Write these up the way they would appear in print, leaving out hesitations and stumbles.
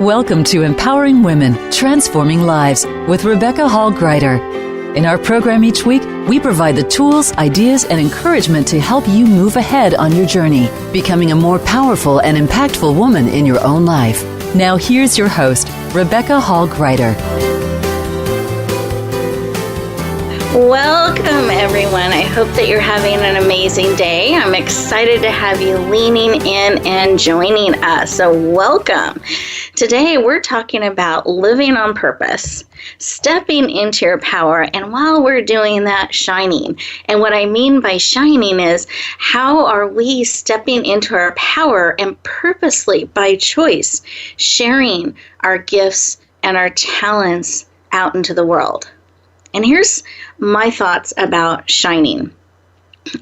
Welcome to Empowering Women, Transforming Lives with Rebecca Hall Gruyter. In our program each week, we provide the tools, ideas, and encouragement to help you move ahead on your journey, becoming a more powerful and impactful woman in your own life. Now here's your host, Rebecca Hall Gruyter. Welcome, everyone. I hope that you're having an amazing day. I'm excited to have you leaning in and joining us. So welcome. Today, we're talking about living on purpose, stepping into your power, and while we're doing that, shining. And what I mean by shining is, how are we stepping into our power and purposely, by choice, sharing our gifts and our talents out into the world? And here's my thoughts about shining.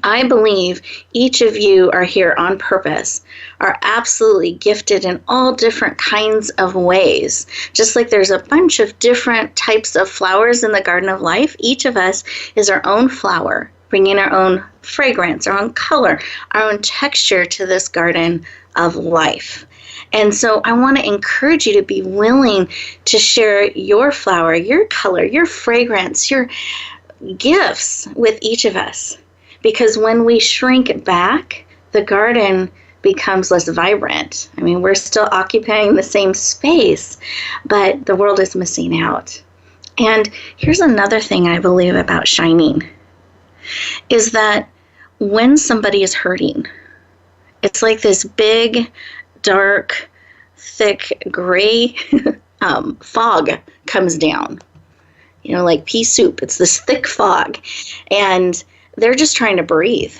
I believe each of you are here on purpose, are absolutely gifted in all different kinds of ways. Just like there's a bunch of different types of flowers in the garden of life, each of us is our own flower, bringing our own fragrance, our own color, our own texture to this garden of life. And so I want to encourage you to be willing to share your flower, your color, your fragrance, your gifts with each of us. Because when we shrink back, the garden becomes less vibrant. I mean, we're still occupying the same space, but the world is missing out. And here's another thing I believe about shining, is that when somebody is hurting, it's like this big, dark, thick, gray fog comes down. You know, like pea soup. It's this thick fog. And they're just trying to breathe.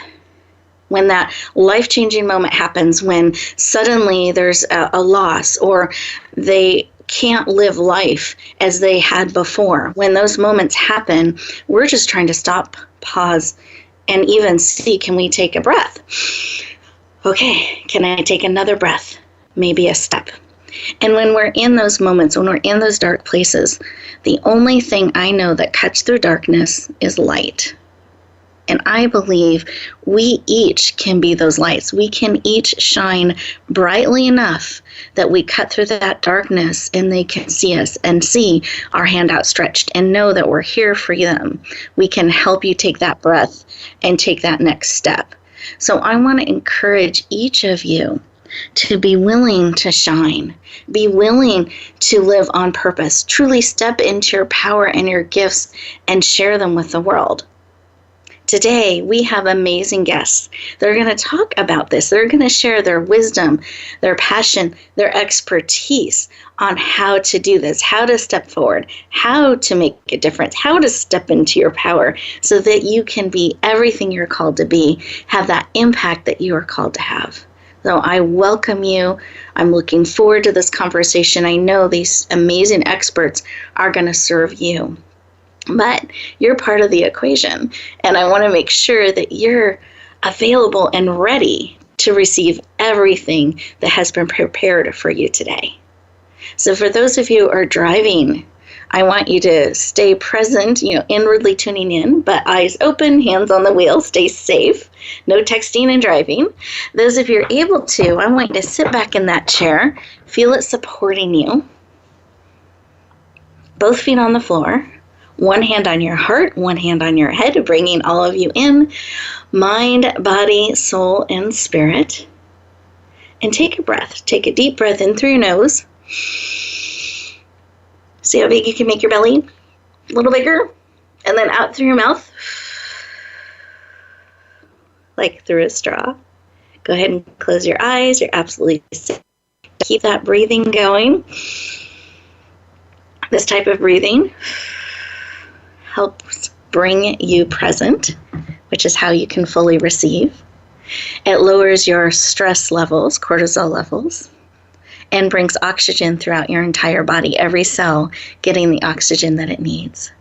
When that life-changing moment happens, when suddenly there's a loss, or they can't live life as they had before, when those moments happen, we're just trying to stop, pause, and even see, can we take a breath? Okay, can I take another breath? Maybe a step. And when we're in those moments, when we're in those dark places, the only thing I know that cuts through darkness is light. And I believe we each can be those lights. We can each shine brightly enough that we cut through that darkness and they can see us and see our hand outstretched and know that we're here for them. We can help you take that breath and take that next step. So I want to encourage each of you to be willing to shine, be willing to live on purpose, truly step into your power and your gifts and share them with the world. Today, we have amazing guests. They're going to talk about this. They're going to share their wisdom, their passion, their expertise on how to do this, how to step forward, how to make a difference, how to step into your power so that you can be everything you're called to be, have that impact that you are called to have. So I welcome you. I'm looking forward to this conversation. I know these amazing experts are going to serve you. But you're part of the equation, and I want to make sure that you're available and ready to receive everything that has been prepared for you today. So for those of you who are driving, I want you to stay present, inwardly tuning in, but eyes open, hands on the wheel, stay safe, no texting and driving. Those of you who are able to, I want you to sit back in that chair, feel it supporting you, both feet on the floor. One hand on your heart, one hand on your head, bringing all of you in, mind, body, soul, and spirit. And take a breath. Take a deep breath in through your nose. See how big you can make your belly? A little bigger. And then out through your mouth, like through a straw. Go ahead and close your eyes. You're absolutely safe. Keep that breathing going. This type of breathing helps bring you present, which is how you can fully receive. It lowers your stress levels, cortisol levels, and brings oxygen throughout your entire body, every cell getting the oxygen that it needs.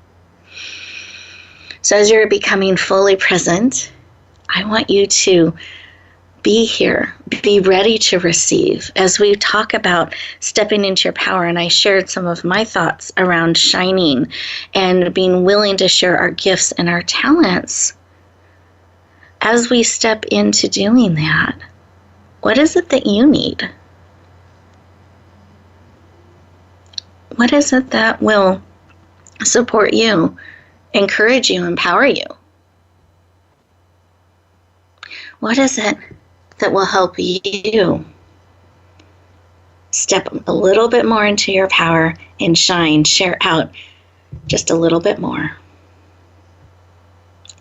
So as you're becoming fully present, I want you to be here, be ready to receive. As we talk about stepping into your power, and I shared some of my thoughts around shining and being willing to share our gifts and our talents. As we step into doing that, what is it that you need? What is it that will support you, encourage you, empower you? What is it that will help you step a little bit more into your power and shine, share out just a little bit more?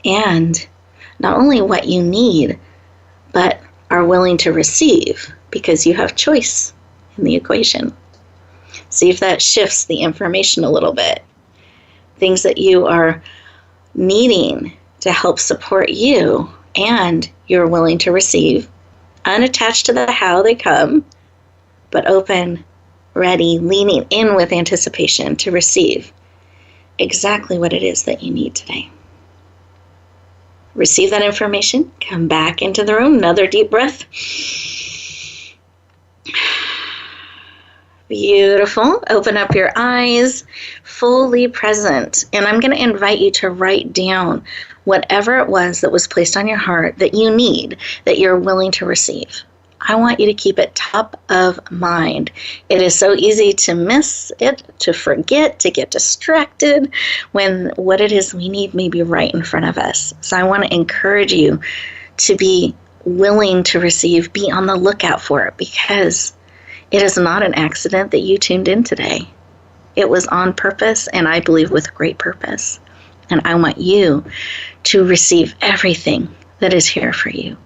And not only what you need, but are willing to receive, because you have choice in the equation. See if that shifts the information a little bit. Things that you are needing to help support you, and you're willing to receive, unattached to the how they come, but open, ready, leaning in with anticipation to receive exactly what it is that you need today. Receive that information, come back into the room, another deep breath. Beautiful. Open up your eyes, fully present. And I'm going to invite you to write down whatever it was that was placed on your heart that you need, that you're willing to receive. I want you to keep it top of mind. It is so easy to miss it, to forget, to get distracted when what it is we need may be right in front of us. So I want to encourage you to be willing to receive, be on the lookout for it, because it is not an accident that you tuned in today. It was on purpose, and I believe with great purpose. And I want you to receive everything that is here for you.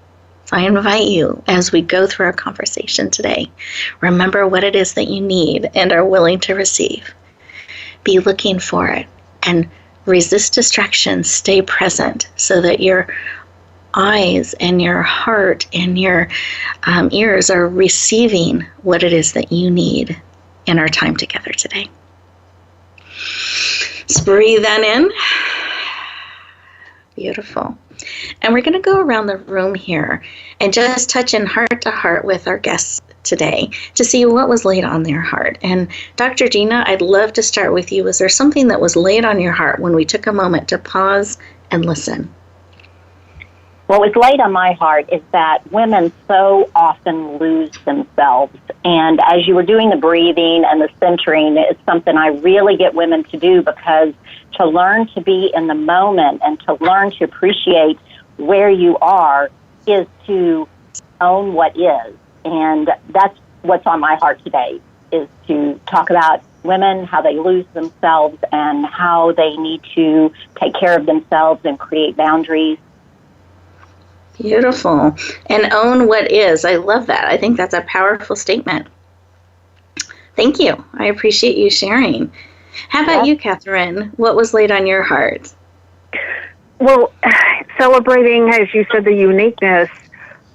So I invite you, as we go through our conversation today, remember what it is that you need and are willing to receive. Be looking for it and resist distraction. Stay present so that your eyes and your heart and your ears are receiving what it is that you need in our time together today. Just breathe that in. Beautiful. And we're going to go around the room here and just touch in heart to heart with our guests today to see what was laid on their heart. And Dr. Gina, I'd love to start with you. Was there something that was laid on your heart when we took a moment to pause and listen? What was laid on my heart is that women so often lose themselves. And as you were doing the breathing and the centering, it's something I really get women to do, because to learn to be in the moment and to learn to appreciate where you are is to own what is. And that's what's on my heart today, is to talk about women, how they lose themselves and how they need to take care of themselves and create boundaries. Beautiful. And own what is. I love that. I think that's a powerful statement. Thank you. I appreciate you sharing. How about you, Catherine? What was laid on your heart? Well, celebrating, as you said, the uniqueness,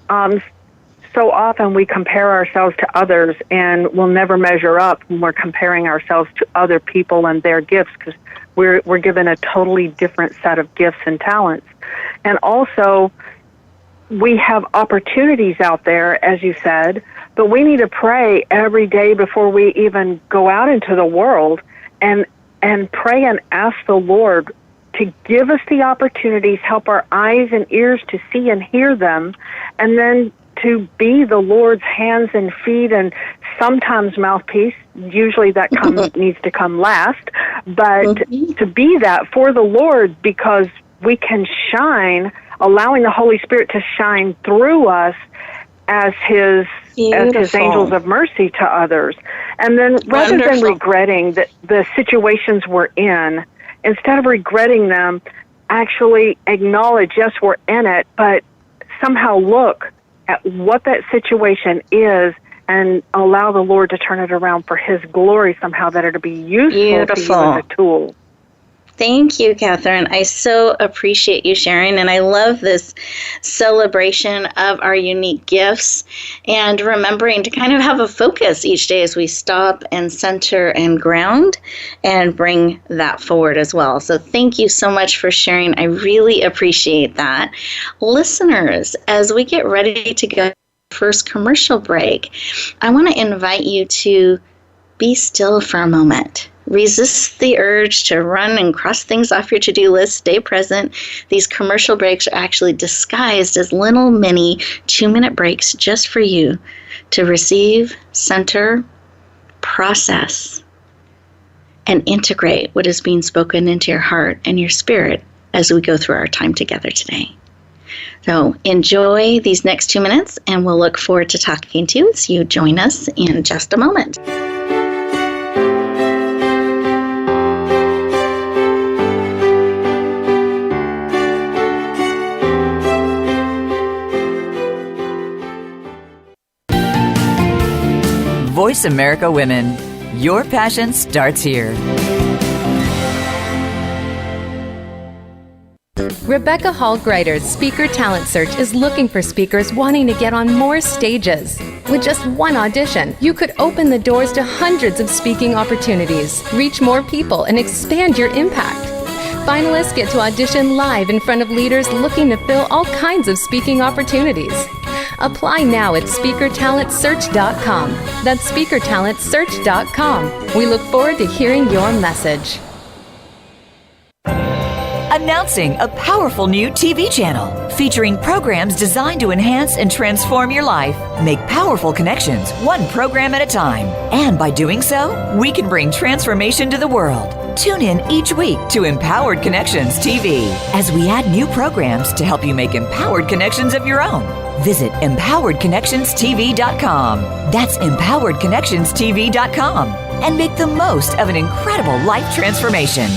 so often we compare ourselves to others, and we'll never measure up when we're comparing ourselves to other people and their gifts, because we're given a totally different set of gifts and talents. And also, we have opportunities out there, as you said, but we need to pray every day before we even go out into the world, and pray and ask the Lord to give us the opportunities, help our eyes and ears to see and hear them, and then to be the Lord's hands and feet, and sometimes mouthpiece. Usually that needs to come last, but to be that for the Lord, because we can shine, allowing the Holy Spirit to shine through us as His angels of mercy to others. And then rather than regretting the situations we're in, instead of regretting them, actually acknowledge, yes, we're in it, but somehow look at what that situation is and allow the Lord to turn it around for His glory somehow, that it'll be useful to you as a tool. Thank you, Catherine. I so appreciate you sharing, and I love this celebration of our unique gifts and remembering to kind of have a focus each day as we stop and center and ground and bring that forward as well. So thank you so much for sharing. I really appreciate that. Listeners, as we get ready to go to the first commercial break, I want to invite you to be still for a moment. Resist the urge to run and cross things off your to-do list. Stay present. These commercial breaks are actually disguised as little mini 2-minute breaks just for you to receive, center, process, and integrate what is being spoken into your heart and your spirit as we go through our time together today. So enjoy these next 2 minutes, and we'll look forward to talking to you as you join us in just a moment. Voice America Women. Your passion starts here. Rebecca Hall Gruyter's Speaker Talent Search is looking for speakers wanting to get on more stages. With just one audition, you could open the doors to hundreds of speaking opportunities, reach more people, and expand your impact. Finalists get to audition live in front of leaders looking to fill all kinds of speaking opportunities. Apply now at SpeakerTalentSearch.com. That's SpeakerTalentSearch.com. We look forward to hearing your message. Announcing a powerful new TV channel featuring programs designed to enhance and transform your life. Make powerful connections, one program at a time. And by doing so, we can bring transformation to the world. Tune in each week to Empowered Connections TV as we add new programs to help you make empowered connections of your own. Visit EmpoweredConnectionsTV.com. That's EmpoweredConnectionsTV.com. And make the most of an incredible life transformation.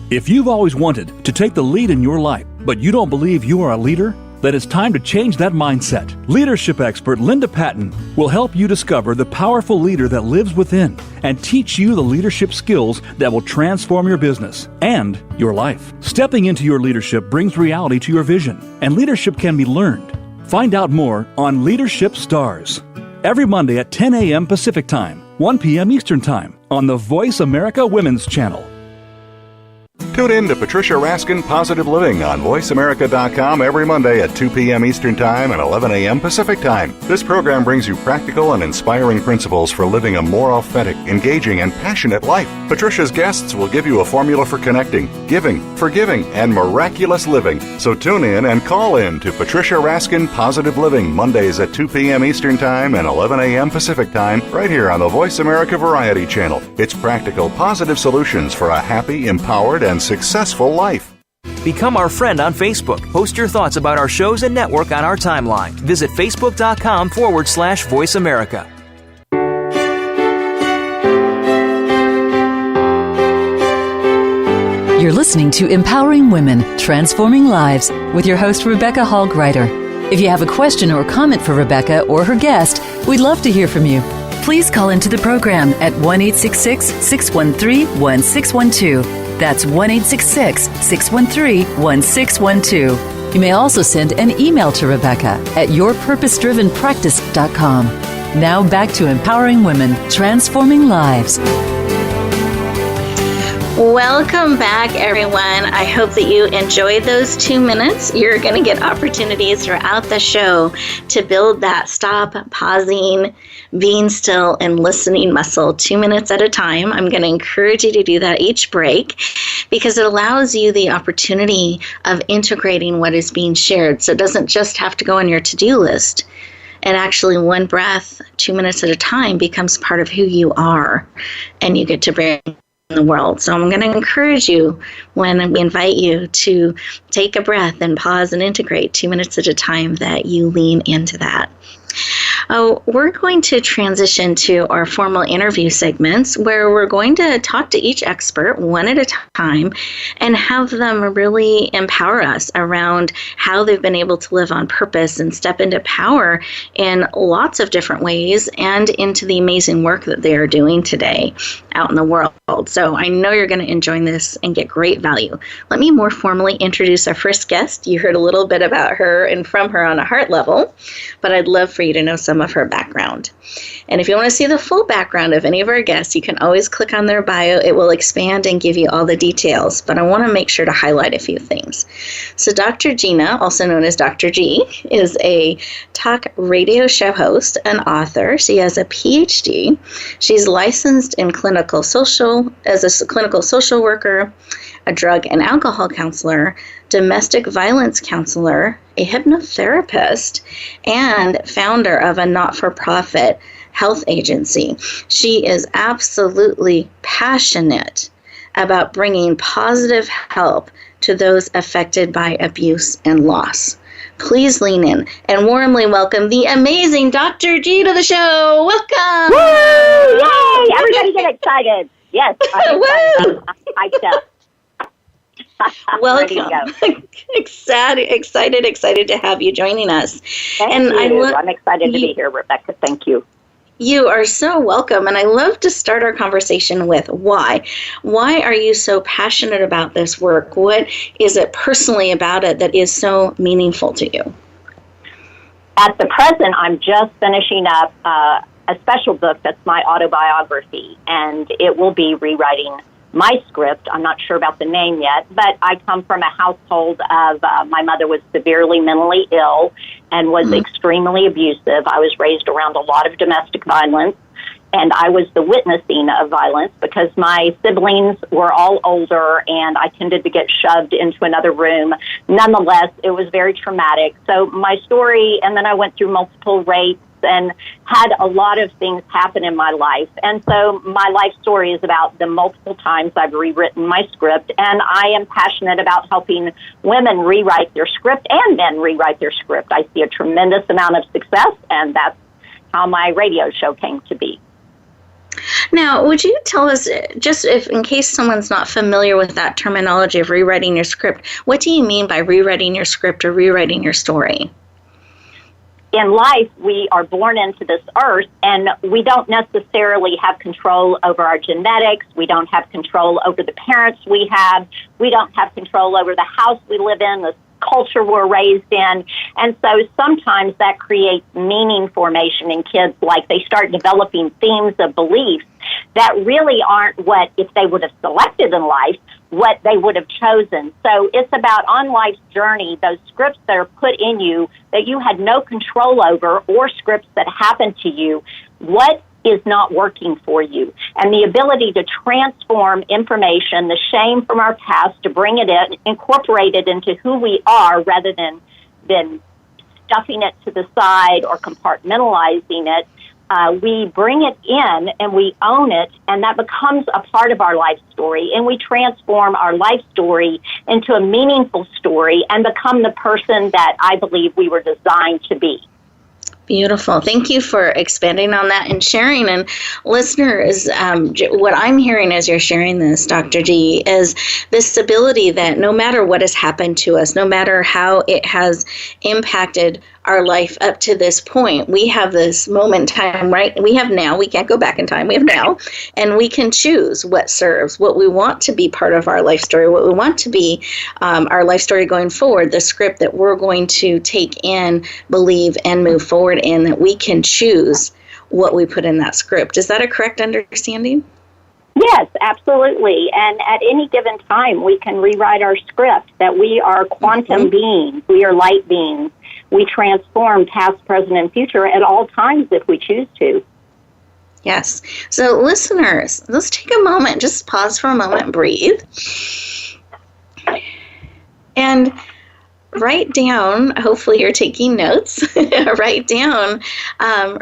If you've always wanted to take the lead in your life, but you don't believe you are a leader, then it's time to change that mindset. Leadership expert Linda Patton will help you discover the powerful leader that lives within and teach you the leadership skills that will transform your business and your life. Stepping into your leadership brings reality to your vision, and leadership can be learned. Find out more on Leadership Stars every Monday at 10 a.m. Pacific Time, 1 p.m. Eastern Time on the Voice America Women's Channel. Tune in to Patricia Raskin Positive Living on VoiceAmerica.com every Monday at 2 p.m. Eastern Time and 11 a.m. Pacific Time. This program brings you practical and inspiring principles for living a more authentic, engaging, and passionate life. Patricia's guests will give you a formula for connecting, giving, forgiving, and miraculous living. So tune in and call in to Patricia Raskin Positive Living Mondays at 2 p.m. Eastern Time and 11 a.m. Pacific Time right here on the Voice America Variety Channel. It's practical, positive solutions for a happy, empowered, and successful life. Become our friend on Facebook. Post your thoughts about our shows and network on our timeline. Visit Facebook.com/Voice America. You're listening to Empowering Women, Transforming Lives with your host, Rebecca Hall Gruyter. If you have a question or comment for Rebecca or her guest, we'd love to hear from you. Please call into the program at 1-866-613-1612. That's 1-866-613-1612. You may also send an email to Rebecca at yourpurposedrivenpractice.com. Now back to Empowering Women, Transforming Lives. Welcome back, everyone. I hope that you enjoyed those 2 minutes. You're going to get opportunities throughout the show to build that stop, pausing, being still, and listening muscle 2 minutes at a time. I'm going to encourage you to do that each break because it allows you the opportunity of integrating what is being shared. So it doesn't just have to go on your to-do list. And actually, one breath, 2 minutes at a time becomes part of who you are, and you get to bring the world. So I'm going to encourage you when we invite you to take a breath and pause and integrate 2 minutes at a time that you lean into that. We're going to transition to our formal interview segments where we're going to talk to each expert one at a time and have them really empower us around how they've been able to live on purpose and step into power in lots of different ways and into the amazing work that they are doing today out in the world. So I know you're going to enjoy this and get great value. Let me more formally introduce our first guest. You heard a little bit about her and from her on a heart level, but I'd love for you to know some of her background. And if you want to see the full background of any of our guests, you can always click on their bio. It will expand and give you all the details, but I want to make sure to highlight a few things. So Dr. Gina, also known as Dr. G, is a talk radio show host and author. She has a PhD. She's licensed in as a clinical social worker, a drug and alcohol counselor, domestic violence counselor, a hypnotherapist, and founder of a not-for-profit health agency. She is absolutely passionate about bringing positive help to those affected by abuse and loss. Please lean in and warmly welcome the amazing Dr. G to the show. Welcome! Woo! Yay! Everybody get excited. Yes, I'm excited. Welcome. Excited to have you joining us. Thank you. I'm excited to be here, Rebecca. Thank you. You are so welcome, and I love to start our conversation with why. Why are you so passionate about this work? What is it personally about it that is so meaningful to you? At the present, I'm just finishing up a special book that's my autobiography, and it will be rewriting my script. I'm not sure about the name yet, but I come from a household of my mother was severely mentally ill and was extremely abusive. I was raised around a lot of domestic violence, and I was the witnessing of violence because my siblings were all older and I tended to get shoved into another room. Nonetheless, it was very traumatic. So my story, and then I went through multiple rapes and had a lot of things happen in my life. And so my life story is about the multiple times I've rewritten my script, and I am passionate about helping women rewrite their script and men rewrite their script. I see a tremendous amount of success, and that's how my radio show came to be. Now, would you tell us, just if in case someone's not familiar with that terminology of rewriting your script, what do you mean by rewriting your script or rewriting your story? In life, we are born into this earth, and we don't necessarily have control over our genetics. We don't have control over the parents we have. We don't have control over the house we live in, the culture we're raised in. And so sometimes that creates meaning formation in kids, like they start developing themes of beliefs that really aren't what, if they would have selected in life, what they would have chosen. So it's about on life's journey, those scripts that are put in you that you had no control over, or scripts that happen to you, what is not working for you. And the ability to transform information, the shame from our past, to bring it in, incorporate it into who we are rather than stuffing it to the side or compartmentalizing it. We bring it in and we own it, and that becomes a part of our life story, and we transform our life story into a meaningful story and become the person that I believe we were designed to be. Beautiful. Thank you for expanding on that and sharing. And listeners, what I'm hearing as you're sharing this, Dr. G, is this ability that no matter what has happened to us, no matter how it has impacted our life up to this point, we have this moment in time, right? We have now. We can't go back in time. We have now. And we can choose what serves, what we want to be part of our life story, what we want to be our life story going forward, the script that we're going to take in, believe, and move forward in, that we can choose what we put in that script. Is that a correct understanding? Yes, absolutely. And at any given time, we can rewrite our script that we are quantum beings. We are light beings. We transform past, present, and future at all times if we choose to. Yes. So listeners, let's take a moment, just pause for a moment and breathe. And write down, hopefully you're taking notes, write down,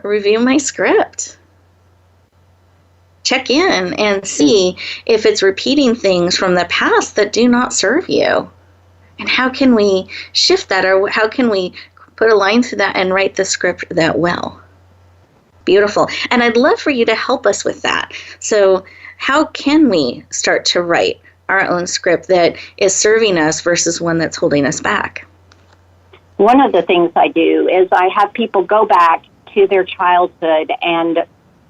review my script. Check in and see if it's repeating things from the past that do not serve you. And how can we shift that, or how can we put a line through that and write the script that well? Beautiful. And I'd love for you to help us with that. So how can we start to write our own script that is serving us versus one that's holding us back? One of the things I do is I have people go back to their childhood and,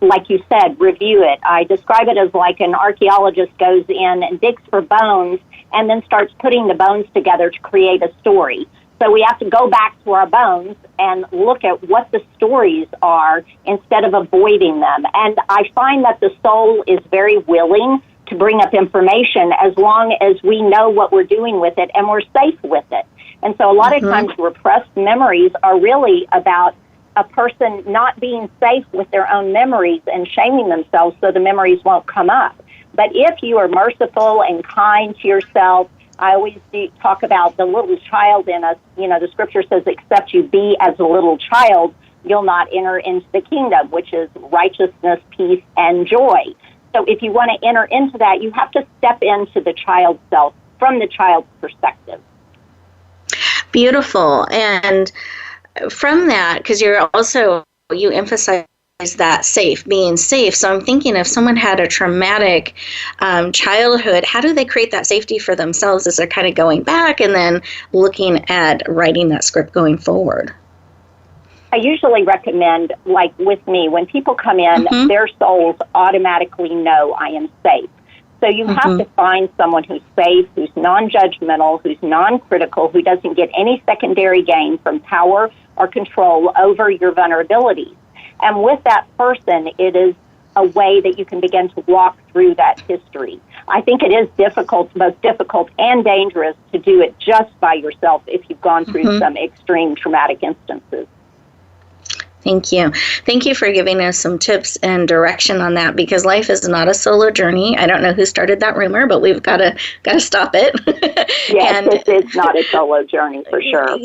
like you said, review it. I describe it as like an archaeologist goes in and digs for bones and then starts putting the bones together to create a story. So we have to go back to our bones and look at what the stories are instead of avoiding them. And I find that the soul is very willing to bring up information as long as we know what we're doing with it and we're safe with it. And so a lot of times repressed memories are really about a person not being safe with their own memories and shaming themselves so the memories won't come up. But if you are merciful and kind to yourself, I always talk about the little child in us. You know, the scripture says, except you be as a little child, you'll not enter into the kingdom, which is righteousness, peace, and joy. So if you want to enter into that, you have to step into the child's self from the child's perspective. Beautiful. And from that, because you emphasize that being safe. So I'm thinking if someone had a traumatic childhood, how do they create that safety for themselves as they're kind of going back and then looking at writing that script going forward? I usually recommend, like with me, when people come in, their souls automatically know I am safe. So you have to find someone who's safe, who's non-judgmental, who's non-critical, who doesn't get any secondary gain from power or control over your vulnerabilities. And with that person, it is a way that you can begin to walk through that history. I think it is most difficult and dangerous to do it just by yourself if you've gone through some extreme traumatic instances. Thank you. Thank you for giving us some tips and direction on that, because life is not a solo journey. I don't know who started that rumor, but we've got to stop it. Yes, it's not a solo journey for sure.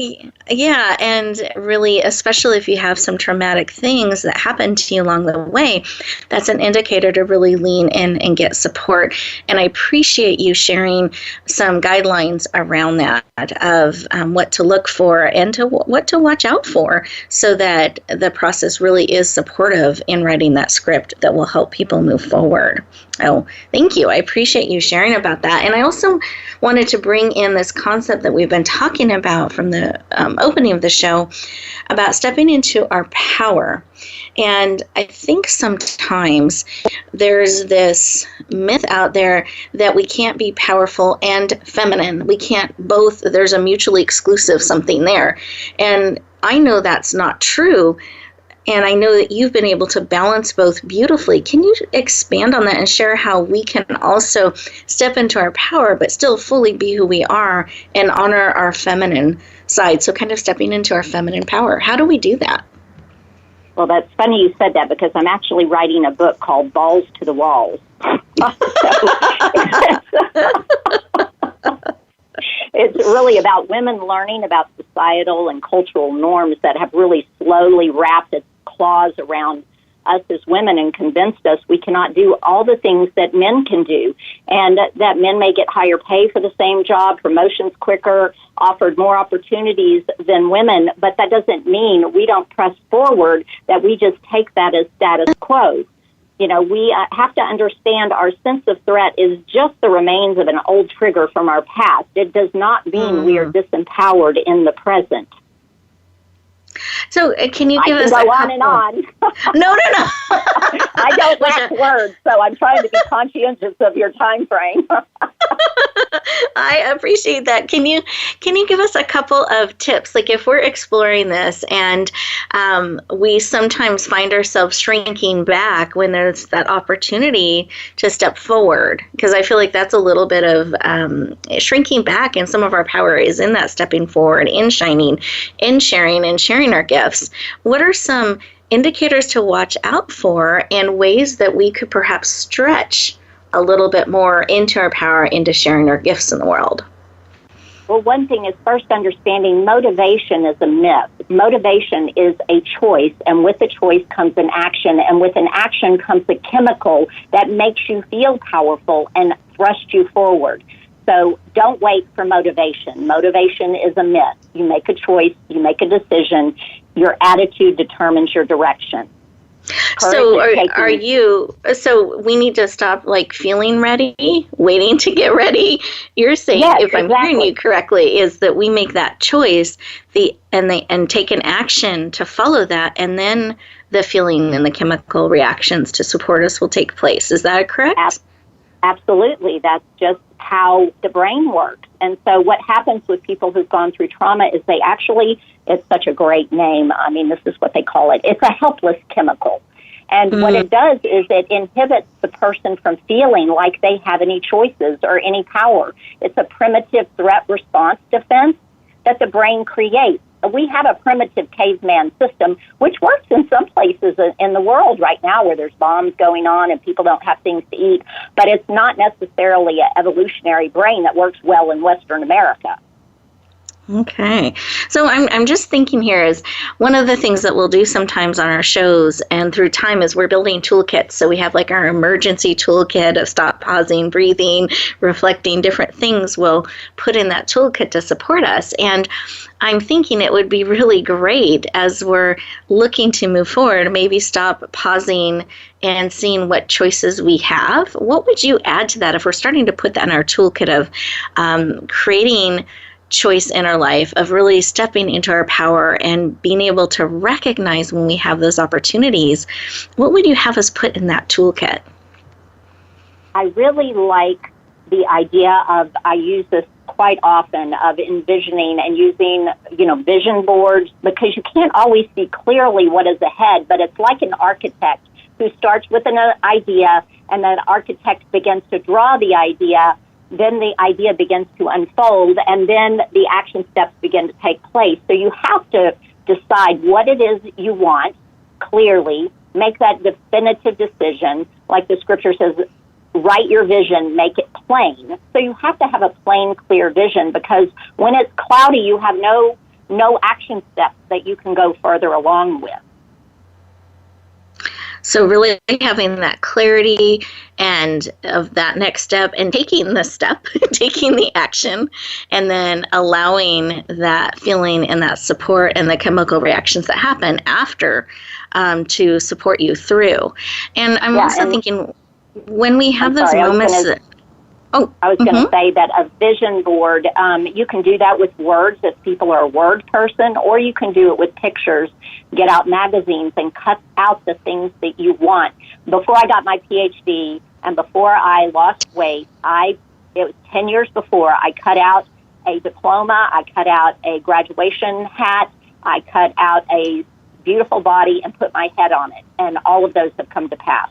Yeah, and really, especially if you have some traumatic things that happen to you along the way, that's an indicator to really lean in and get support. And I appreciate you sharing some guidelines around that of what to look for and to what to watch out for, so that the process really is supportive in writing that script that will help people move forward. Oh, thank you. I appreciate you sharing about that. And I also wanted to bring in this concept that we've been talking about from the opening of the show about stepping into our power. And I think sometimes there's this myth out there that we can't be powerful and feminine. We can't both. There's a mutually exclusive something there. And I know that's not true. And I know that you've been able to balance both beautifully. Can you expand on that and share how we can also step into our power, but still fully be who we are and honor our feminine side? So kind of stepping into our feminine power. How do we do that? Well, that's funny you said that, because I'm actually writing a book called Balls to the Walls. It's really about women learning about societal and cultural norms that have really slowly wrapped its claws around us as women and convinced us we cannot do all the things that men can do, and that men may get higher pay for the same job, promotions quicker, offered more opportunities than women, but that doesn't mean we don't press forward, that we just take that as status quo. You know, we have to understand our sense of threat is just the remains of an old trigger from our past. It does not mean we are disempowered in the present. So can you give us a couple? I can go on and on. No. I don't lack words, so I'm trying to be conscientious of your time frame. I appreciate that. Can you give us a couple of tips? Like if we're exploring this and we sometimes find ourselves shrinking back when there's that opportunity to step forward, because I feel like that's a little bit of shrinking back, and some of our power is in that stepping forward, in shining, in sharing, and sharing our gifts. What are some indicators to watch out for and ways that we could perhaps stretch a little bit more into our power, into sharing our gifts in the world? Well, one thing is first understanding motivation is a myth. Motivation is a choice, and with a choice comes an action, and with an action comes a chemical that makes you feel powerful and thrust you forward. So don't wait for motivation. Motivation is a myth. You make a choice, you make a decision, your attitude determines your direction. So so we need to stop feeling ready, waiting to get ready. You're saying, yes, if I'm hearing you correctly, is that we make that choice and take an action to follow that, and then the feeling and the chemical reactions to support us will take place. Is that correct? Absolutely. That's just how the brain works. And so what happens with people who've gone through trauma is they actually, it's such a great name. I mean, this is what they call it. It's a helpless chemical. And what it does is it inhibits the person from feeling like they have any choices or any power. It's a primitive threat response defense that the brain creates we have a primitive caveman system, which works in some places in the world right now where there's bombs going on and people don't have things to eat, but it's not necessarily an evolutionary brain that works well in Western America. Okay. So I'm just thinking here is one of the things that we'll do sometimes on our shows and through time is we're building toolkits. So we have like our emergency toolkit of stop, pausing, breathing, reflecting, different things we'll put in that toolkit to support us. And I'm thinking it would be really great as we're looking to move forward, maybe stop, pausing, and seeing what choices we have. What would you add to that if we're starting to put that in our toolkit of creating choice in our life, of really stepping into our power and being able to recognize when we have those opportunities? What would you have us put in that toolkit? I really like the idea of, I use this quite often, of envisioning and using, vision boards, because you can't always see clearly what is ahead, but it's like an architect who starts with an idea and then the architect begins to draw the idea. Then the idea begins to unfold, and then the action steps begin to take place. So you have to decide what it is you want clearly, make that definitive decision. Like the scripture says, write your vision, make it plain. So you have to have a plain, clear vision, because when it's cloudy, you have no action steps that you can go further along with. So really having that clarity and of that next step and taking the step, taking the action, and then allowing that feeling and that support and the chemical reactions that happen after to support you through. And I'm also thinking when we have those moments I was going to say that a vision board, you can do that with words if people are a word person, or you can do it with pictures. Get out magazines and cut out the things that you want. Before I got my PhD and before I lost weight, it was 10 years before, I cut out a diploma, I cut out a graduation hat, I cut out a beautiful body and put my head on it. And all of those have come to pass.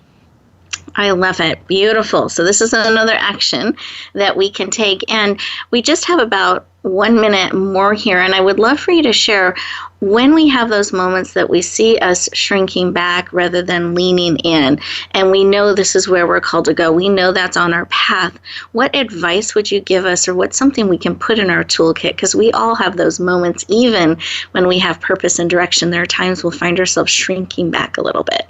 I love it. Beautiful. So this is another action that we can take. And we just have about 1 minute more here. And I would love for you to share when we have those moments that we see us shrinking back rather than leaning in, and we know this is where we're called to go. We know that's on our path. What advice would you give us, or what's something we can put in our toolkit? Because we all have those moments, even when we have purpose and direction. There are times we'll find ourselves shrinking back a little bit.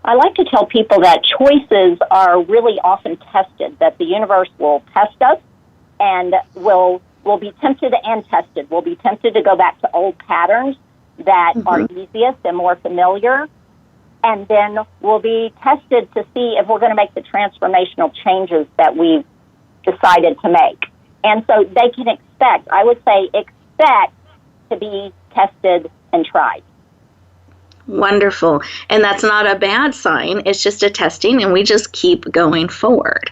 I like to tell people that choices are really often tested, that the universe will test us and will be tempted and tested. We'll be tempted to go back to old patterns that are easiest and more familiar, and then we'll be tested to see if we're going to make the transformational changes that we've decided to make. And so they can expect to be tested and tried. Wonderful. And that's not a bad sign. It's just a testing, and we just keep going forward.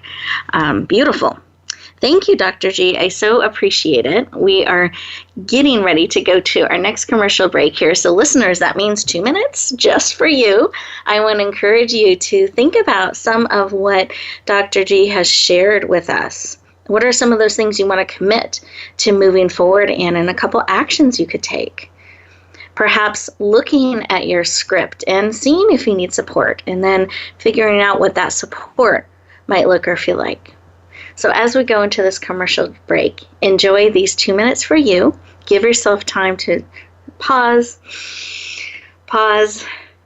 Beautiful. Thank you, Dr. G. I so appreciate it. We are getting ready to go to our next commercial break here. So listeners, that means 2 minutes just for you. I want to encourage you to think about some of what Dr. G has shared with us. What are some of those things you want to commit to moving forward and a couple actions you could take? Perhaps looking at your script and seeing if you need support, and then figuring out what that support might look or feel like. So as we go into this commercial break, enjoy these 2 minutes for you. Give yourself time to pause,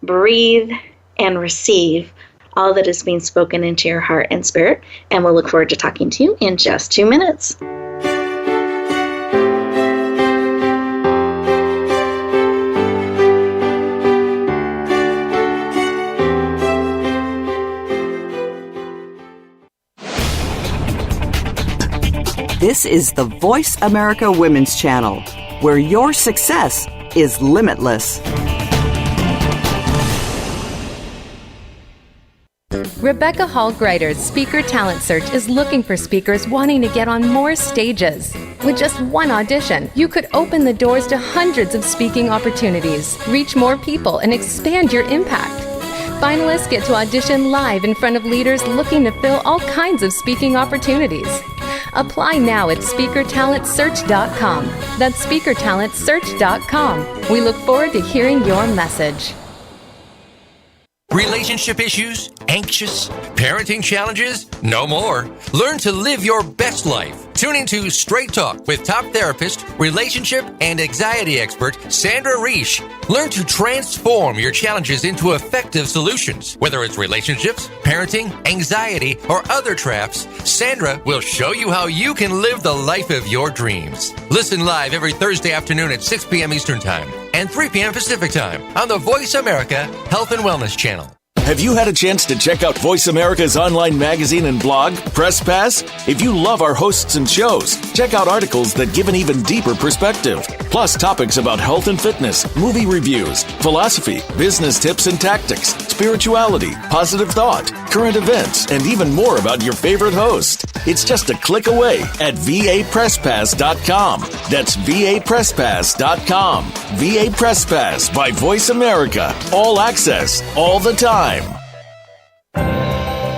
breathe, and receive all that is being spoken into your heart and spirit. And we'll look forward to talking to you in just 2 minutes. This is the Voice America Women's Channel, where your success is limitless. Rebecca Hall Gruyter's Speaker Talent Search is looking for speakers wanting to get on more stages. With just one audition, you could open the doors to hundreds of speaking opportunities, reach more people, and expand your impact. Finalists get to audition live in front of leaders looking to fill all kinds of speaking opportunities. Apply now at speakertalentsearch.com. That's speakertalentsearch.com. We look forward to hearing your message. Relationship issues? Anxious? Parenting challenges? No more. Learn to live your best life. Tune into Straight Talk with top therapist, relationship, and anxiety expert Sandra Reish. Learn to transform your challenges into effective solutions. Whether it's relationships, parenting, anxiety, or other traps, Sandra will show you how you can live the life of your dreams. Listen live every Thursday afternoon at 6 p.m. Eastern Time and 3 p.m. Pacific Time on the Voice America Health and Wellness Channel. Have you had a chance to check out Voice America's online magazine and blog, Press Pass? If you love our hosts and shows, check out articles that give an even deeper perspective. Plus topics about health and fitness, movie reviews, philosophy, business tips and tactics, spirituality, positive thought, current events, and even more about your favorite host. It's just a click away at vapresspass.com. That's vapresspass.com. VA Press Pass by Voice America. All access, all the time.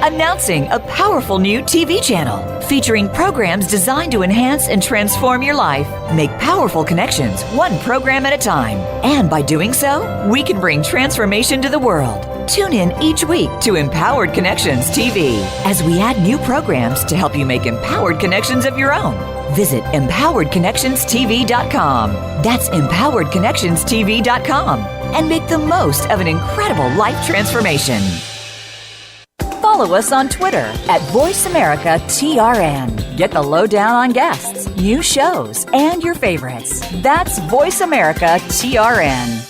Announcing a powerful new TV channel featuring programs designed to enhance and transform your life. Make powerful connections, one program at a time. And by doing so, we can bring transformation to the world. Tune in each week to Empowered Connections TV as we add new programs to help you make empowered connections of your own. Visit empoweredconnectionstv.com. That's empoweredconnectionstv.com and make the most of an incredible life transformation. Follow us on Twitter at VoiceAmericaTRN. Get the lowdown on guests, new shows, and your favorites. That's VoiceAmericaTRN.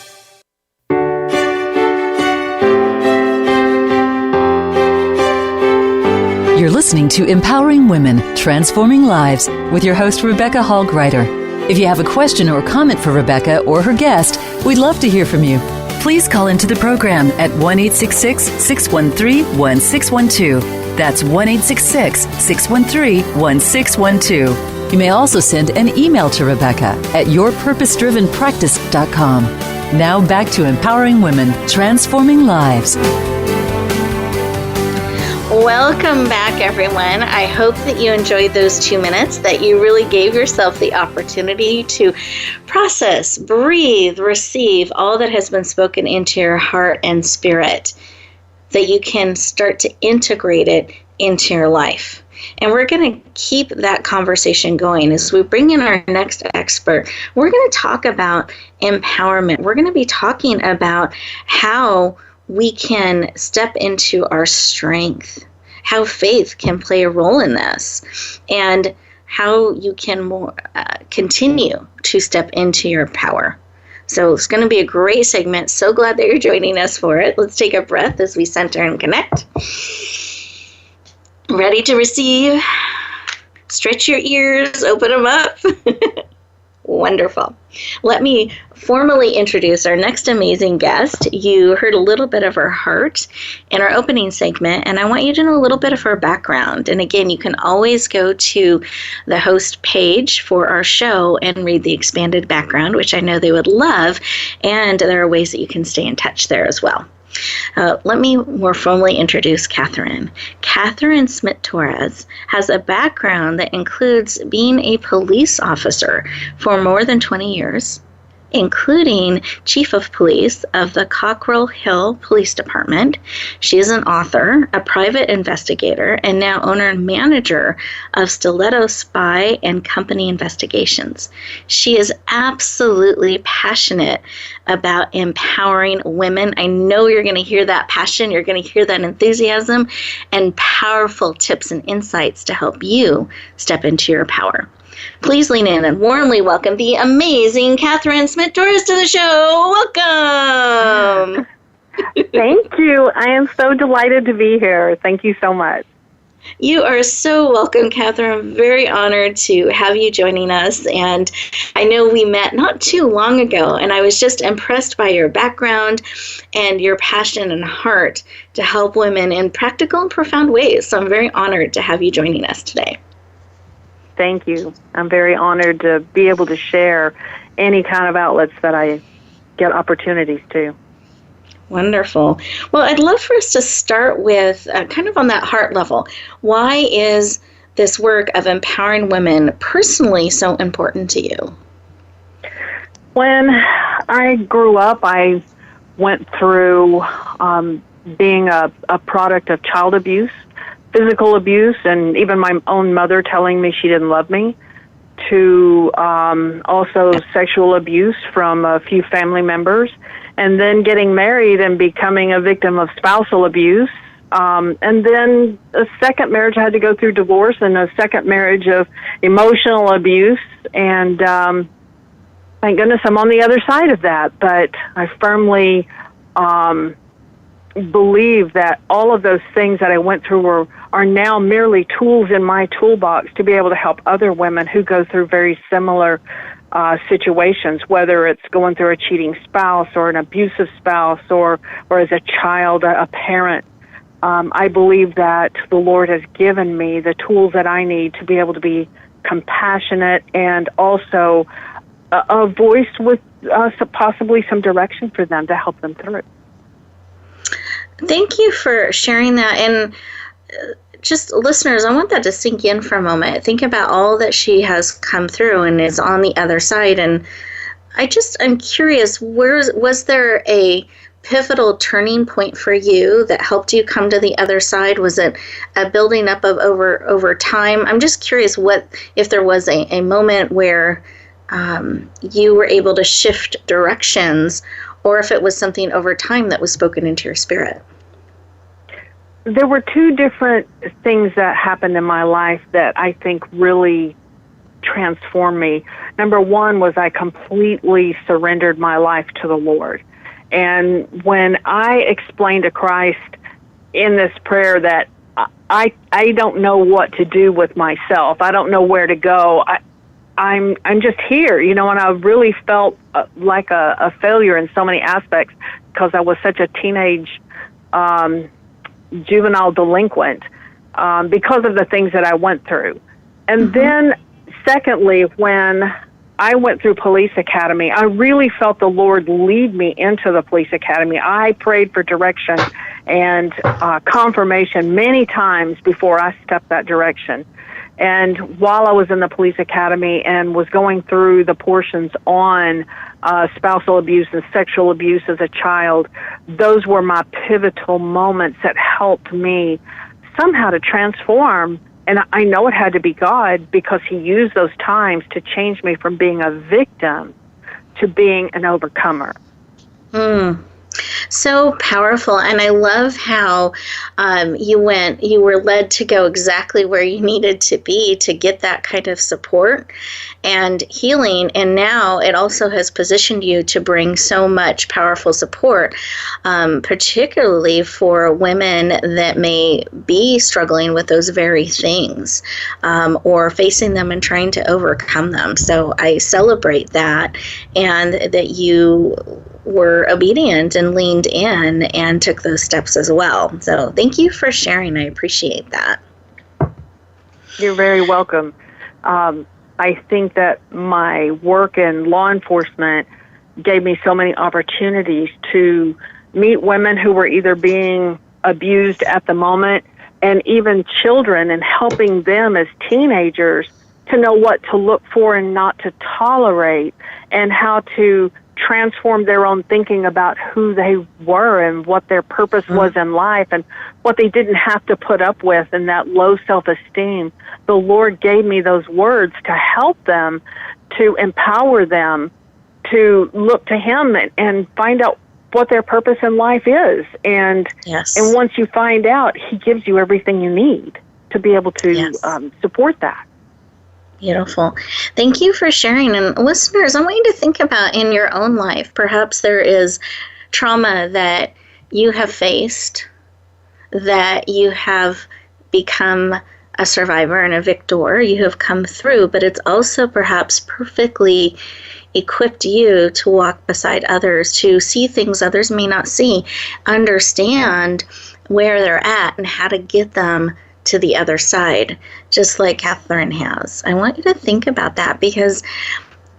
You're listening to Empowering Women, Transforming Lives with your host, Rebecca Hall Gruyter. If you have a question or comment for Rebecca or her guest, we'd love to hear from you. Please call into the program at 1-866-613-1612. That's 1-866-613-1612. You may also send an email to Rebecca at yourpurposedrivenpractice.com. Now back to Empowering Women, Transforming Lives. Welcome back, everyone. I hope that you enjoyed those 2 minutes, that you really gave yourself the opportunity to process, breathe, receive all that has been spoken into your heart and spirit, that you can start to integrate it into your life. And we're going to keep that conversation going. As we bring in our next expert, we're going to talk about empowerment. We're going to be talking about how we can step into our strength, how faith can play a role in this, and how you can continue to step into your power. So it's going to be a great segment. So glad that you're joining us for it. Let's take a breath as we center and connect. Ready to receive? Stretch your ears, open them up. Wonderful. Let me formally introduce our next amazing guest. You heard a little bit of her heart in our opening segment, and I want you to know a little bit of her background. And again, you can always go to the host page for our show and read the expanded background, which I know they would love, and there are ways that you can stay in touch there as well. Let me more formally introduce Catherine. Catherine Smit-Torrez has a background that includes being a police officer for more than 20 years, including Chief of Police of the Cockrell Hill Police Department. She is an author, a private investigator, and now owner and manager of Stiletto Spy and Company Investigations. She is absolutely passionate about empowering women. I know you're going to hear that passion, you're going to hear that enthusiasm, and powerful tips and insights to help you step into your power. Please lean in and warmly welcome the amazing Catherine Smit-Torrez to the show. Welcome. Thank you. I am so delighted to be here. Thank you so much. You are so welcome, Catherine. I'm very honored to have you joining us. And I know we met not too long ago, and I was just impressed by your background and your passion and heart to help women in practical and profound ways. So I'm very honored to have you joining us today. Thank you. I'm very honored to be able to share any kind of outlets that I get opportunities to. Wonderful. Well, I'd love for us to start with kind of on that heart level. Why is this work of empowering women personally so important to you? When I grew up, I went through being a product of child abuse, physical abuse, and even my own mother telling me she didn't love me, to also sexual abuse from a few family members, and then getting married and becoming a victim of spousal abuse. And then a second marriage, I had to go through divorce, and a second marriage of emotional abuse. And thank goodness I'm on the other side of that. But I firmly believe that all of those things that I went through are now merely tools in my toolbox to be able to help other women who go through very similar situations, whether it's going through a cheating spouse or an abusive spouse or as a child, a parent. I believe that the Lord has given me the tools that I need to be able to be compassionate and also a voice with possibly some direction for them to help them through it. Thank you for sharing that. And just listeners, I want that to sink in for a moment. Think about all that she has come through and is on the other side. And I'm curious, was there a pivotal turning point for you that helped you come to the other side? Was it a building up of over time? I'm just curious if there was a moment where you were able to shift directions, or if it was something over time that was spoken into your spirit. There were two different things that happened in my life that I think really transformed me. Number one was I completely surrendered my life to the Lord. And when I explained to Christ in this prayer that I don't know what to do with myself, I don't know where to go, I'm just here, and I really felt like a failure in so many aspects because I was such a teenage juvenile delinquent because of the things that I went through. And then secondly, when I went through police academy, I really felt the Lord lead me into the police academy. I prayed for direction and confirmation many times before I stepped that direction. And while I was in the police academy and was going through the portions on spousal abuse and sexual abuse as a child, those were my pivotal moments that helped me somehow to transform. And I know it had to be God because He used those times to change me from being a victim to being an overcomer. So powerful. And I love how you were led to go exactly where you needed to be to get that kind of support and healing. And now it also has positioned you to bring so much powerful support, particularly for women that may be struggling with those very things or facing them and trying to overcome them. So I celebrate that, and that you were obedient and leaned in and took those steps as well. So thank you for sharing. I appreciate that. You're very welcome. I think that my work in law enforcement gave me so many opportunities to meet women who were either being abused at the moment, and even children, and helping them as teenagers to know what to look for and not to tolerate, and how to transform their own thinking about who they were and what their purpose was in life and what they didn't have to put up with, and that low self-esteem. The Lord gave me those words to help them, to empower them, to look to Him and find out what their purpose in life is. And and once you find out, He gives you everything you need to be able to support that. Beautiful. Thank you for sharing. And listeners, I want you to think about in your own life, perhaps there is trauma that you have faced, that you have become a survivor and a victor, you have come through, but it's also perhaps perfectly equipped you to walk beside others, to see things others may not see, understand where they're at and how to get them to the other side, just like Catherine has. I want you to think about that, because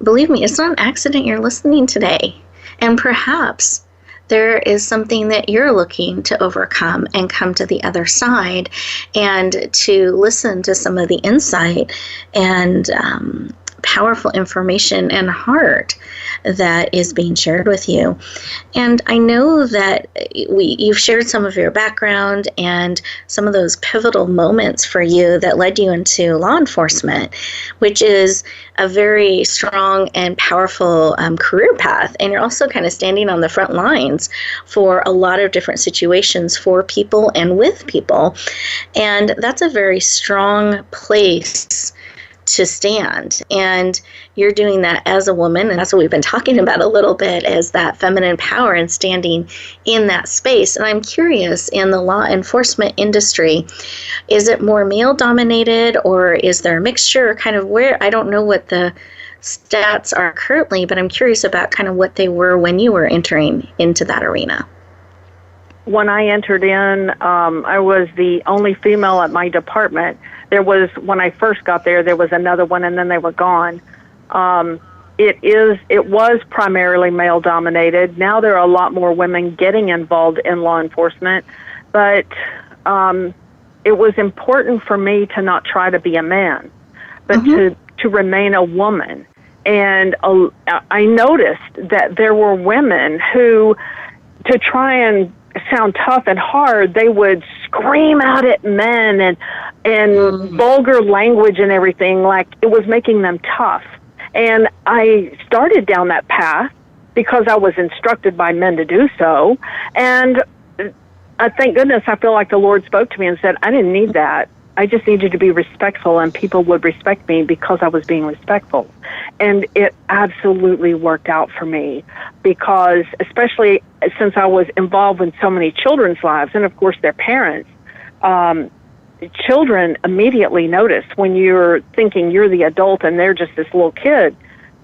believe me, it's not an accident you're listening today. And perhaps there is something that you're looking to overcome and come to the other side, and to listen to some of the insight and powerful information and heart that is being shared with you. And I know that you've shared some of your background and some of those pivotal moments for you that led you into law enforcement, which is a very strong and powerful career path. And you're also kind of standing on the front lines for a lot of different situations for people and with people. And that's a very strong place to stand. And you're doing that as a woman, and that's what we've been talking about a little bit, as that feminine power and standing in that space. And I'm curious, in the law enforcement industry, is it more male dominated, or is there a mixture? Kind of where, I don't know what the stats are currently, but I'm curious about kind of what they were when you were entering into that arena. When I entered in, I was the only female at my department. There was, when I first got there, there was another one, and then they were gone. It was primarily male dominated. Now there are a lot more women getting involved in law enforcement, but it was important for me to not try to be a man, but to remain a woman. And I noticed that there were women who, to try and sound tough and hard, they would scream out at men and vulgar language and everything, like it was making them tough. And I started down that path because I was instructed by men to do so. And thank goodness, I feel like the Lord spoke to me and said, I didn't need that. I just needed to be respectful, and people would respect me because I was being respectful. And it absolutely worked out for me, because especially since I was involved in so many children's lives, and of course their parents, children immediately notice when you're thinking you're the adult and they're just this little kid.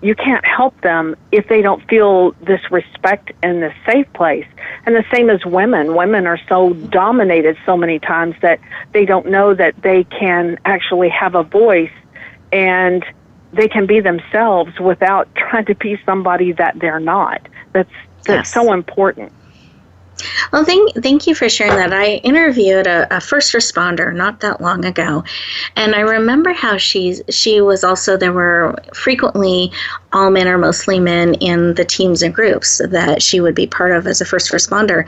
You can't help them if they don't feel this respect and this safe place. And the same as women. Women are so dominated so many times that they don't know that they can actually have a voice and they can be themselves without trying to be somebody that they're not. That's so important. Well, thank you for sharing that. I interviewed a first responder not that long ago, and I remember how she was also, there were frequently all men or mostly men in the teams and groups that she would be part of as a first responder.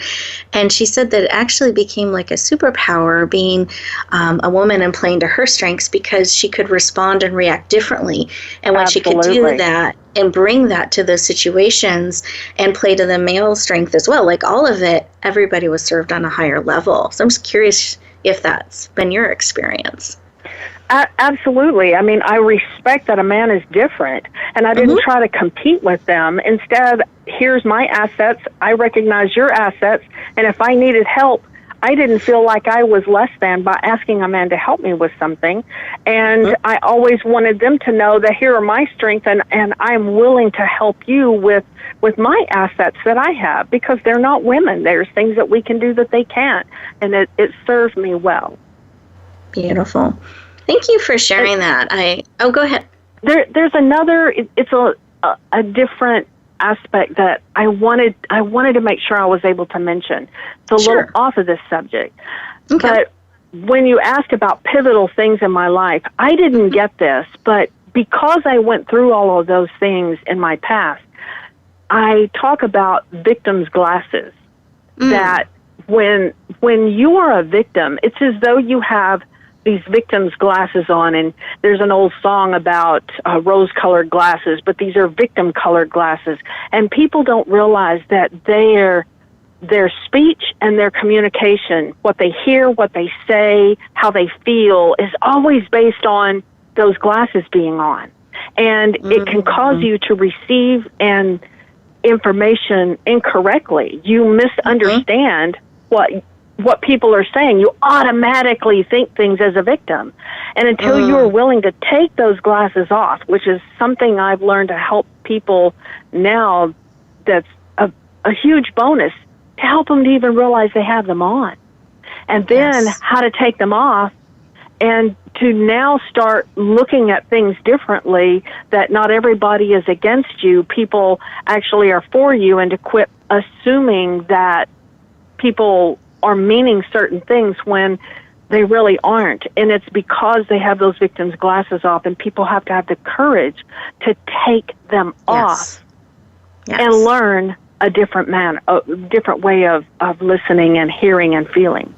And she said that it actually became like a superpower being a woman and playing to her strengths, because she could respond and react differently. And when she could do that and bring that to those situations and play to the male strength as well, like all of it, everybody was served on a higher level. So I'm just curious if that's been your experience. Absolutely. I mean, I respect that a man is different, and I didn't try to compete with them. Instead, here's my assets. I recognize your assets, and if I needed help, I didn't feel like I was less than by asking a man to help me with something. And I always wanted them to know that here are my strengths, and I'm willing to help you with my assets that I have, because they're not women. There's things that we can do that they can't, and it served me well. Beautiful. Thank you for sharing that. Go ahead. There's another, it's a different aspect that I wanted to make sure I was able to mention. It's a little off of this subject. Okay. But when you asked about pivotal things in my life, I didn't get this, but because I went through all of those things in my past, I talk about victim's glasses. That when you are a victim, it's as though you have these victims' glasses on, and there's an old song about rose-colored glasses, but these are victim-colored glasses, and people don't realize that their speech and their communication, what they hear, what they say, how they feel, is always based on those glasses being on, and it can cause you to receive information incorrectly. You misunderstand what people are saying. You automatically think things as a victim. And until you are willing to take those glasses off, which is something I've learned to help people now, that's a huge bonus, to help them to even realize they have them on. And then how to take them off and to now start looking at things differently, that not everybody is against you. People actually are for you, and to quit assuming that people are meaning certain things when they really aren't. And it's because they have those victims' glasses off, and people have to have the courage to take them off and learn a different different way of listening and hearing and feeling.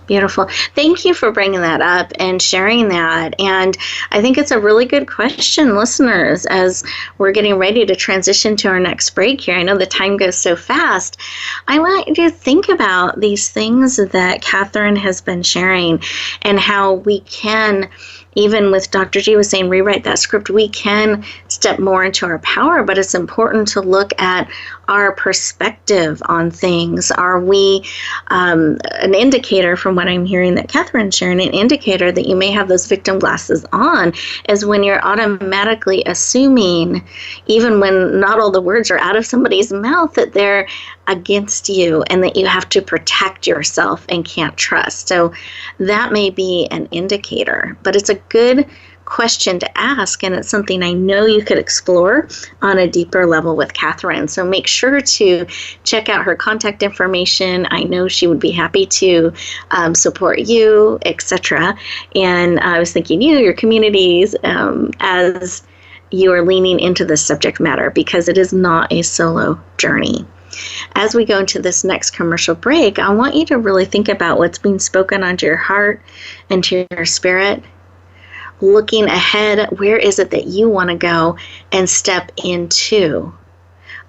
Beautiful. Thank you for bringing that up and sharing that. And I think it's a really good question, listeners, as we're getting ready to transition to our next break here. I know the time goes so fast. I want you to think about these things that Catherine has been sharing and how we can, even with Dr. G was saying, rewrite that script, we can step more into our power, but it's important to look at our perspective on things. Are we an indicator, from what I'm hearing that Catherine's sharing, an indicator that you may have those victim glasses on is when you're automatically assuming, even when not all the words are out of somebody's mouth, that they're against you and that you have to protect yourself and can't trust. So that may be an indicator, but it's a good question to ask, and it's something I know you could explore on a deeper level with Catherine. So make sure to check out her contact information. I know she would be happy to support you, etc. And I was thinking your communities, as you are leaning into this subject matter, because it is not a solo journey. As we go into this next commercial break, I want you to really think about what's being spoken onto your heart and to your spirit. Looking ahead, where is it that you want to go and step into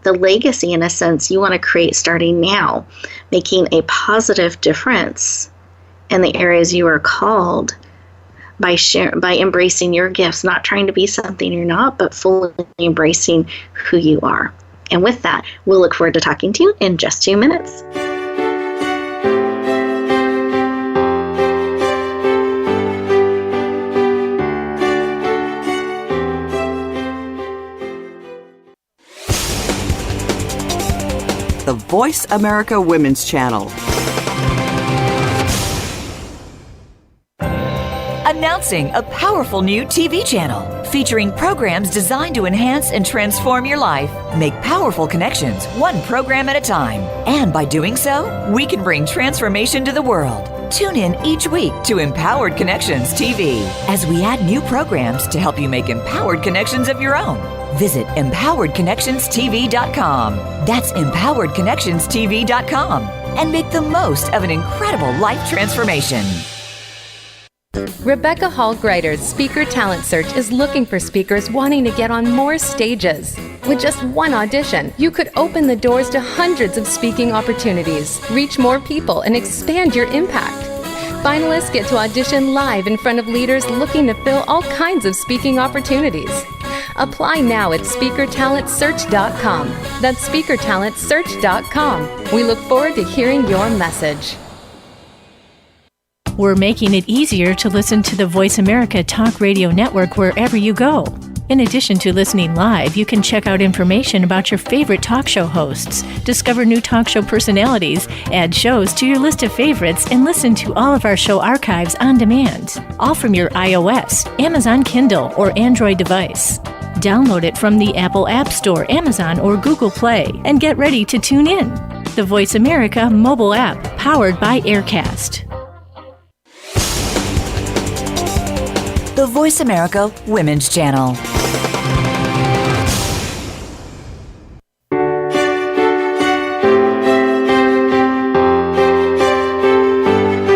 the legacy, in a sense, you want to create starting now, making a positive difference in the areas you are called by embracing your gifts, not trying to be something you're not, but fully embracing who you are. And with that, we'll look forward to talking to you in just 2 minutes. The Voice America Women's Channel. Announcing a powerful new TV channel featuring programs designed to enhance and transform your life. Make powerful connections, one program at a time. And by doing so, we can bring transformation to the world. Tune in each week to Empowered Connections TV as we add new programs to help you make empowered connections of your own. Visit empoweredconnectionstv.com. That's empoweredconnectionstv.com. And make the most of an incredible life transformation. Rebecca Hall Gruyter's Speaker Talent Search is looking for speakers wanting to get on more stages. With just one audition, you could open the doors to hundreds of speaking opportunities, reach more people, and expand your impact. Finalists get to audition live in front of leaders looking to fill all kinds of speaking opportunities. Apply now at SpeakerTalentSearch.com. That's SpeakerTalentSearch.com. We look forward to hearing your message. We're making it easier to listen to the Voice America Talk Radio Network wherever you go. In addition to listening live, you can check out information about your favorite talk show hosts, discover new talk show personalities, add shows to your list of favorites, and listen to all of our show archives on demand, all from your iOS, Amazon Kindle, or Android device. Download it from the Apple App Store, Amazon, or Google Play, and get ready to tune in. The Voice America mobile app, powered by Aircast. The Voice America Women's Channel.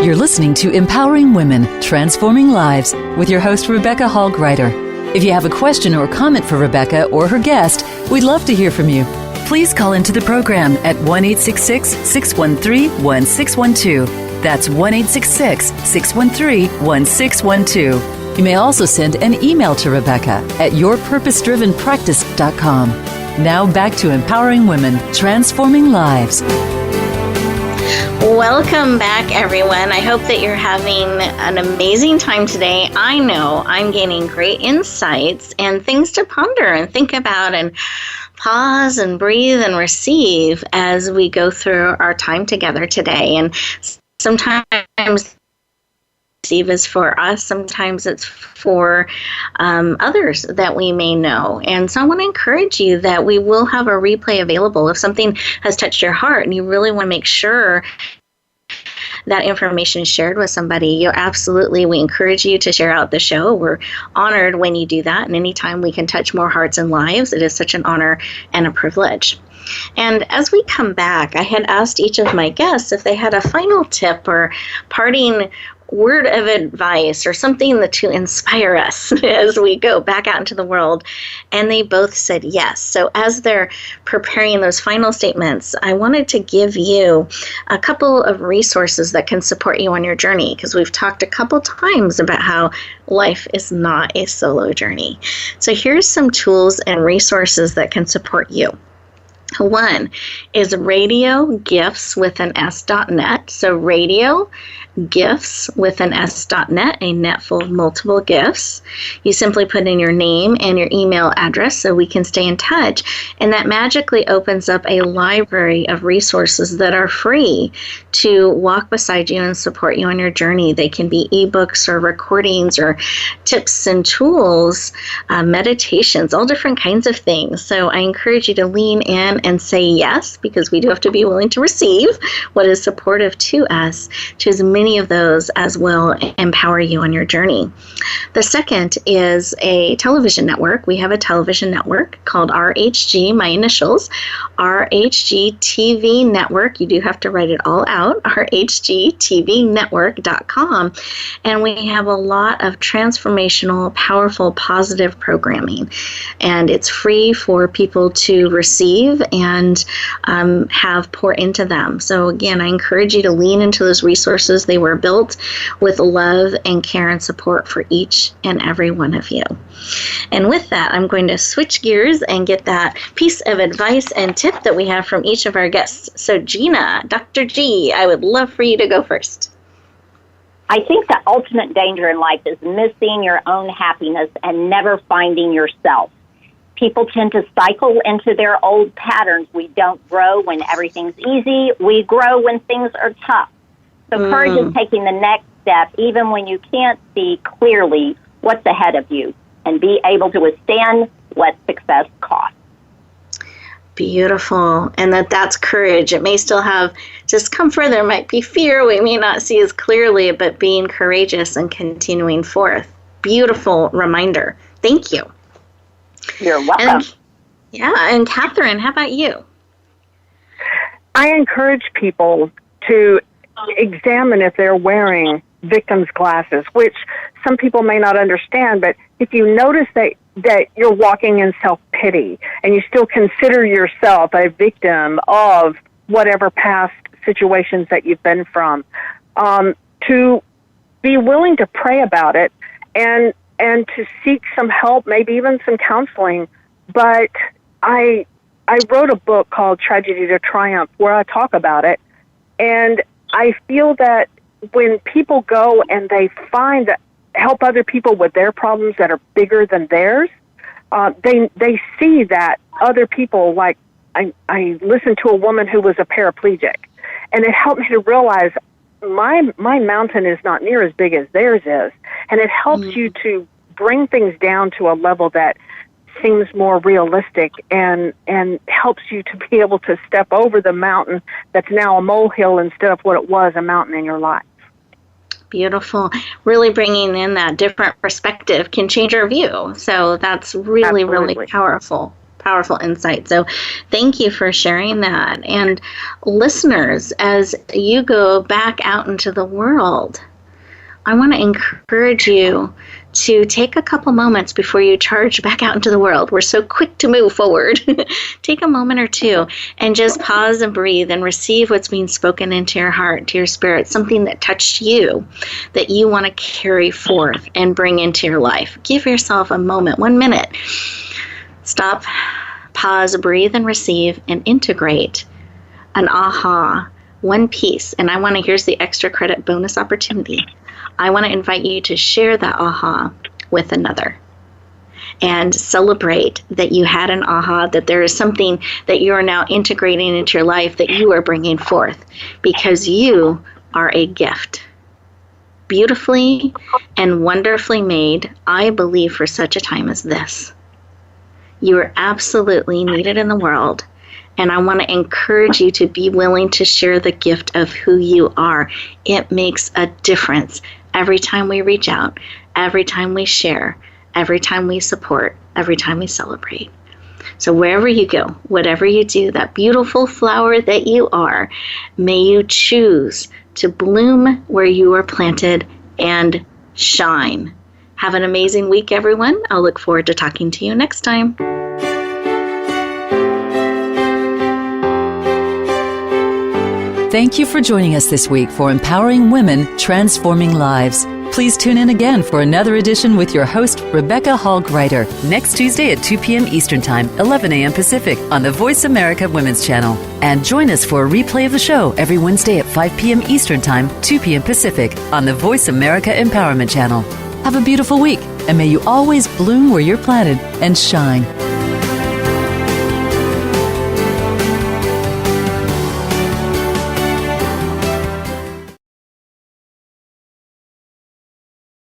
You're listening to Empowering Women, Transforming Lives with your host, Rebecca Hall Gruyter. If you have a question or comment for Rebecca or her guest, we'd love to hear from you. Please call into the program at 1-866-613-1612. That's 1-866-613-1612. You may also send an email to Rebecca at yourpurposedrivenpractice.com. Now back to Empowering Women, Transforming Lives. Welcome back, everyone. I hope that you're having an amazing time today. I know I'm gaining great insights and things to ponder and think about and pause and breathe and receive as we go through our time together today. And sometimes receive is for us. Sometimes it's for others that we may know. And so I want to encourage you that we will have a replay available. If something has touched your heart and you really want to make sure that information is shared with somebody, we encourage you to share out the show. We're honored when you do that. And anytime we can touch more hearts and lives, it is such an honor and a privilege. And as we come back, I had asked each of my guests if they had a final tip or parting word of advice or something to inspire us as we go back out into the world. And they both said yes. So as they're preparing those final statements, I wanted to give you a couple of resources that can support you on your journey, because we've talked a couple times about how life is not a solo journey. So here's some tools and resources that can support you. One is Radio Gifts with an S.net. So Radio Gifts with an S.net, a net full of multiple gifts. You simply put in your name and your email address so we can stay in touch, and that magically opens up a library of resources that are free to walk beside you and support you on your journey. They can be ebooks or recordings or tips and tools, meditations, all different kinds of things. So I encourage you to lean in and say yes, because we do have to be willing to receive what is supportive to us, to as many of those as will empower you on your journey. The second is a television network. We have a television network called RHG, my initials, RHG TV Network. You do have to write it all out, RHGTVNetwork.com. And we have a lot of transformational, powerful, positive programming. And it's free for people to receive and have pour into them. So again, I encourage you to lean into those resources. They were built with love and care and support for each and every one of you. And with that, I'm going to switch gears and get that piece of advice and tip that we have from each of our guests. So Gina, Dr. G, I would love for you to go first. I think the ultimate danger in life is missing your own happiness and never finding yourself. People tend to cycle into their old patterns. We don't grow when everything's easy. We grow when things are tough. So courage is taking the next step, even when you can't see clearly what's ahead of you, and be able to withstand what success costs. Beautiful. And that's courage. It may still have discomfort. There might be fear. We may not see as clearly, but being courageous and continuing forth. Beautiful reminder. Thank you. You're welcome. And Catherine, how about you? I encourage people to examine if they're wearing victim's glasses, which some people may not understand, but if you notice that you're walking in self-pity and you still consider yourself a victim of whatever past situations that you've been from, to be willing to pray about it and to seek some help, maybe even some counseling. But I wrote a book called Tragedy to Triumph where I talk about it, and I feel that when people go and they find that help other people with their problems that are bigger than theirs, they see that other people, like I listened to a woman who was a paraplegic, and it helped me to realize my mountain is not near as big as theirs is, and it helps you to bring things down to a level that seems more realistic and helps you to be able to step over the mountain that's now a molehill instead of what it was, a mountain in your life. Beautiful. Really bringing in that different perspective can change our view. So that's really, Absolutely. really powerful insight. So thank you for sharing that. And listeners, as you go back out into the world, I want to encourage you to take a couple moments before you charge back out into the world. We're so quick to move forward. Take a moment or two and just pause and breathe and receive what's being spoken into your heart, to your spirit, something that touched you that you want to carry forth and bring into your life. Give yourself a moment, 1 minute. Stop, pause, breathe, and receive and integrate an aha, one piece. And here's the extra credit bonus opportunity. I want to invite you to share that aha with another and celebrate that you had an aha, that there is something that you are now integrating into your life that you are bringing forth because you are a gift. beautifully and wonderfully made, I believe, for such a time as this. You are absolutely needed in the world, and I want to encourage you to be willing to share the gift of who you are. It makes a difference every time we reach out, every time we share, every time we support, every time we celebrate. So wherever you go, whatever you do, that beautiful flower that you are, may you choose to bloom where you are planted and shine. Have an amazing week, everyone. I'll look forward to talking to you next time. Thank you for joining us this week for Empowering Women, Transforming Lives. Please tune in again for another edition with your host, Rebecca Hall Gruyter, next Tuesday at 2 p.m. Eastern Time, 11 a.m. Pacific on the Voice America Women's Channel. And join us for a replay of the show every Wednesday at 5 p.m. Eastern Time, 2 p.m. Pacific on the Voice America Empowerment Channel. Have a beautiful week, and may you always bloom where you're planted and shine.